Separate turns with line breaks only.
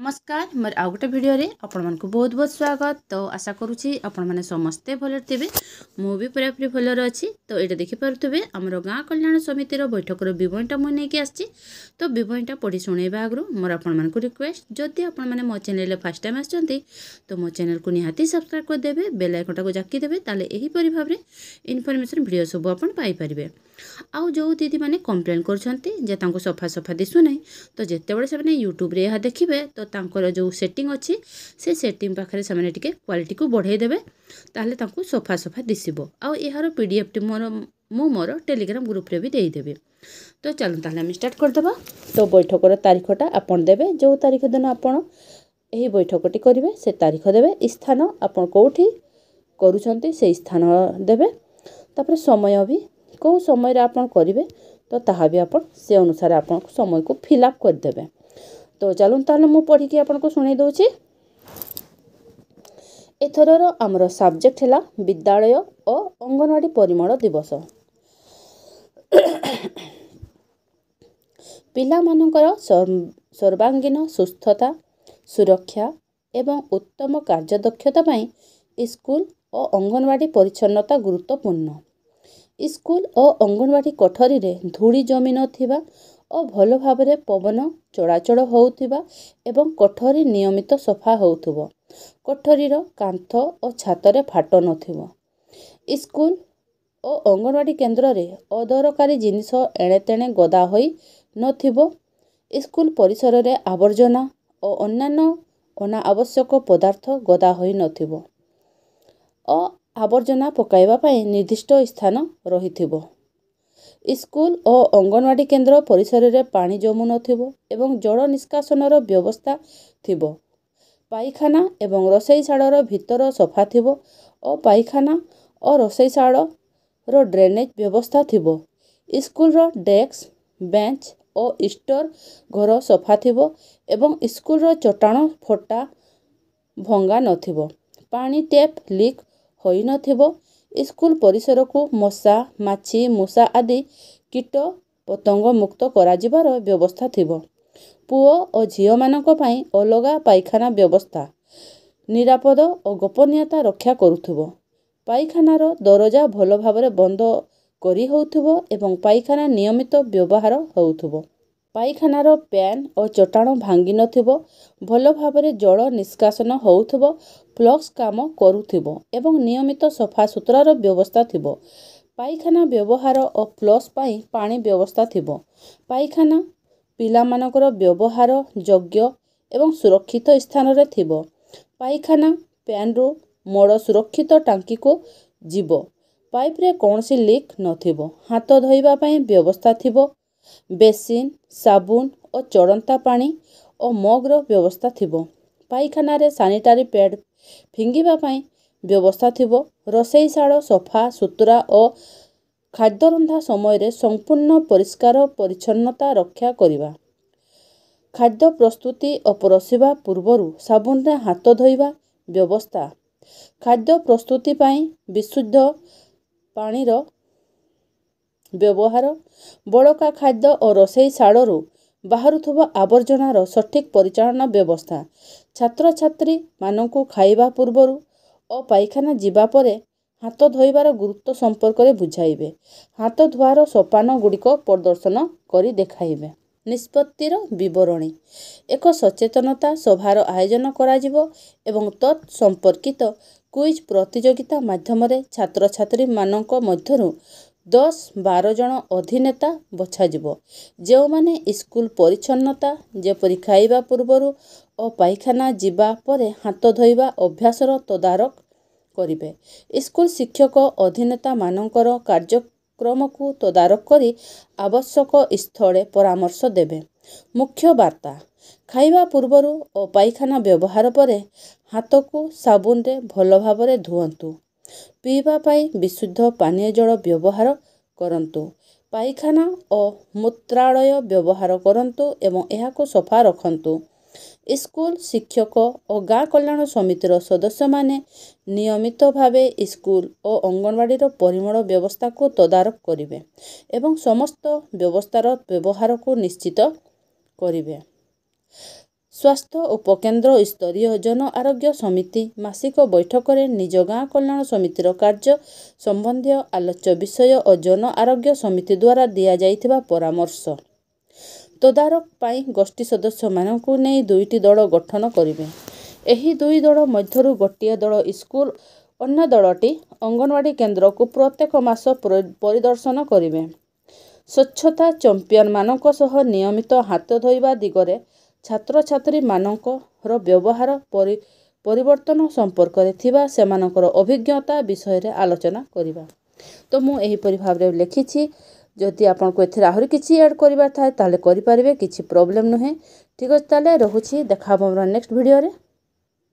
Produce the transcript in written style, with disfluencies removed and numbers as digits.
नमस्कार मोर आउ गोटे भिडियो रे आपण मानकु बहुत बहुत स्वागत। तो आशा करूची आपण माने समस्ते भलर थिबे। मु भी पूरा पूरी भलर अछि। तो एटा देखि पारुथबे हमरो गाँ कल्याण समिति रो बैठक रो विवरणटा मु नै कि आछि। तो विवरणटा पढी सुनेबा आगरु मोर आपण मानकु रिक्वेस्ट जदि आपण माने मो चैनल रे फर्स्ट टाइम आछंती तो मो चैनल को निहाती सब्सक्राइब कर देबे, बेल आइकनटा को जाकी देबे, ताले एही परि भाबरे इन्फॉर्मेशन वीडियो सब आपण पाई परिबे। आउ जो दीदी माने कंप्लेन करछंती जे तांको सफा सफा दिसु नै, तो जेते बळे से यूट्यूब रे यहा देखिबे तो तांकर जो सेटिंग अच्छी से सेटिंग पाखे से टिके क्वालिटी को बढ़ाई देबे, ताहले तांको सफा सफा दिसिबो। आउ यार पीडीएफ टी मोर टेलीग्राम ग्रुप रे भी देई देबे। तो चलो ताहले हम स्टार्ट कर देबा। तो बैठकर तारीखटा आपण देबे, जो तारीख दिन आपण एही बैठकटी करिवे से तारीख देबे, स्थान आपण कोठी करूछंती से स्थान देबे, तापर समय भी को समय रे आपण करिवे तो ताहा भी आपण से अनुसार आपण समय को फिल अप कर देबे। तो चलून ताहले मु पढ़ी कि आपण को सुनै दोछि। एथरर हमर सब्जेक्ट हैला विद्यालय और अंगनवाड़ी परिमल दिवस। पिला मानकर सर्वांगीन सुस्थता, सुरक्षा एवं उत्तम कार्यदक्षता पई स्कूल और अंगनवाड़ी परिच्छन्नता गुरुत्वपूर्ण। स्कूल और अंगनवाड़ी कोठरी रे धूली जमी नथिबा और भल भाबरे पवन चलाचल होउथिबा एवं कोठरी नियमित सफा होउथुबो। कोठरीर कांथ और छातरे फाट नथिबो। स्कूल और अंगनवाड़ी केन्द्र रे अदरकारी जिनिस एणे तेणे गदा होई नथिबो। स्कूल परिसर रे आवर्जना और अन्यान्य अनावश्यक पदार्थ गदा होई नथिबो और आवर्जना पकाइबा पई निर्दिष्ट स्थान रहिथिबो। स्कूल और अंगनवाड़ी केन्द्र परिसर रे पानी जमु नथिबो एवं जल निष्कासनर व्यवस्था थिबो। पाइखाना एवं रसोईशाळर भितर सफा थिबो और पाइखाना और रसोईशाळर ड्रेनेज व्यवस्था थिबो। स्कूल रो डेस्क, बेंच और स्टोर घर सफा थिबो एवं स्कूल रो चटाण फटा भंगा नथिबो। पानी टैप लीक होई नथिबो। स्कूल परिसर को मशा, माछी, मूषा आदि कीट पतंग मुक्त करा जिबार व्यवस्था थिबो। पुओ और झियो मानक पई अलगा पाइखाना व्यवस्था निरापद और गोपनीयता रक्षा करूथुबो। पाइखानार दरजा भल भाबरे बंद करी होउथुबो एवं पाइखाना नियमित व्यवहार होउथुबो। पाइखानार पैन और चटाण भांगी नथिबो। भल भाबरे जल निष्कासन होउथुबो। फ्लक्स काम करूथुबो एवं नियमित सफा सुतरार व्यवस्था थिबो। पाइखाना व्यवहार और फ्लश पाई पानी व्यवस्था थिबो। पाइखाना पिला मानकर व्यवहार योग्य एवं सुरक्षित स्थान रे थिबो। पाइखाना पैन रो मोड़ सुरक्षित टांकी को जीवो। पाइप रे कोनसी लीक नथिबो। हाथ धोइबा पई व्यवस्था थिबो। बेसिन, साबुन और चढ़ंता पानी और मग रो व्यवस्था थिबो। पाइखाना रे सैनिटरी पैड फिंगिबा पई व्यवस्था थिबो। रसोईशाळ सफा सुतरा और खाद्य रंधा समय रे संपूर्ण परिष्कार परिच्छन्नता रक्षा करिबा। खाद्य प्रस्तुति और परसिबा पूर्वरु साबुन रे हाथ धोइबा व्यवस्था। खाद्य प्रस्तुति पई विशुद्ध पानी रो व्यवहार। बड़का खाद्य और रसोईशाळरू बाहरुथुबा आवर्जनार सठिक परिचालना व्यवस्था। छात्र छात्री मानकु खाइबा पूर्वरु और पाइखाना जिबा परे हाथ धोइबार गुरुत्व संपर्क रे बुझाइबे। हाथ धोआर सोपान गुड़िक प्रदर्शन करी देखाइबे। निष्पत्तिर विवरणी। एक सचेतनता सभार आयोजन करा जिवो एवं तत् संपर्कित क्विज प्रतियोगिता माध्यम रे छात्र छात्री मानक मध्यरु 10-12 जन अधिनेता बछा जिवो, जो माने स्कूल परिच्छन्नता जेपरि खाइबा पूर्वरु और पाइखाना जिबा परे हाथ धोइबा अभ्यासर तदारक करिवे। स्कूल शिक्षक अधिनेता मानकर कार्यक्रम को तदारक करी आवश्यक स्थले परामर्श देबे। मुख्य वार्ता। खाइबा पूर्वरु और पाइखाना व्यवहार परे हाथ को साबुन रे भल भाबरे धुअंतु। पीवा पाई विशुद्ध पानीय जल व्यवहार करंतु। पाइखाना और मूत्रालय व्यवहार करंतु एवं एहा को सफा रखंतु। स्कूल शिक्षक और गाँ कल्याण समितिर सदस्य माने नियमित भावे स्कूल और अंगनवाड़ी परिमल व्यवस्था को तदारक करिवे एवं समस्त व्यवस्थार व्यवहार को निश्चित करिवे। ସ୍ୱାସ୍ଥ୍ୟ ଉପକେନ୍ଦ୍ର ସ୍ତରୀୟ ଜନ ଆରୋଗ୍ୟ ସମିତି ମାସିକ ବୈଠକରେ ନିଜ ଗାଁ କଲ୍ୟାଣ ସମିତିର କାର୍ଯ୍ୟ ସମ୍ବନ୍ଧୀୟ ଆଲୋଚ୍ୟ ବିଷୟ ଓ ଜନ ଆରୋଗ୍ୟ ସମିତି ଦ୍ୱାରା ଦିଆଯାଇଥିବା ପରାମର୍ଶ ତଦାରଖ ପାଇଁ ଗୋଷ୍ଠୀ ସଦସ୍ୟମାନଙ୍କୁ ନେଇ 2ଟି ଦଳ ଗଠନ କରିବେ। ଏହି 2 ଦଳ ମଧ୍ୟରୁ ଗୋଟିଏ ଦଳ ସ୍କୁଲ, ଅନ୍ୟ ଦଳଟି ଅଙ୍ଗନବାଡ଼ି କେନ୍ଦ୍ରକୁ ପ୍ରତ୍ୟେକ ମାସ ପରିଦର୍ଶନ କରିବେ। ସ୍ୱଚ୍ଛତା ଚମ୍ପିୟନମାନଙ୍କ ସହ ନିୟମିତ ହାତ ଧୋଇବା ଦିଗରେ ଛାତ୍ରଛାତ୍ରୀମାନଙ୍କର ବ୍ୟବହାର ପରିବର୍ତ୍ତନ ସମ୍ପର୍କରେ ଥିବା ସେମାନଙ୍କର ଅଭିଜ୍ଞତା ବିଷୟରେ ଆଲୋଚନା କରିବା। ତ ମୁଁ ଏହିପରି ଭାବରେ ଲେଖିଛି। ଯଦି ଆପଣଙ୍କୁ ଏଥିରେ ଆହୁରି କିଛି ଆଡ଼୍ କରିବାର ଥାଏ ତାହେଲେ କରିପାରିବେ, କିଛି ପ୍ରୋବ୍ଲେମ୍ ନୁହେଁ। ଠିକ୍ ଅଛି, ତାହେଲେ ରହୁଛି, ଦେଖା ହେବ ଆମର ନେକ୍ସଟ ଭିଡ଼ିଓରେ।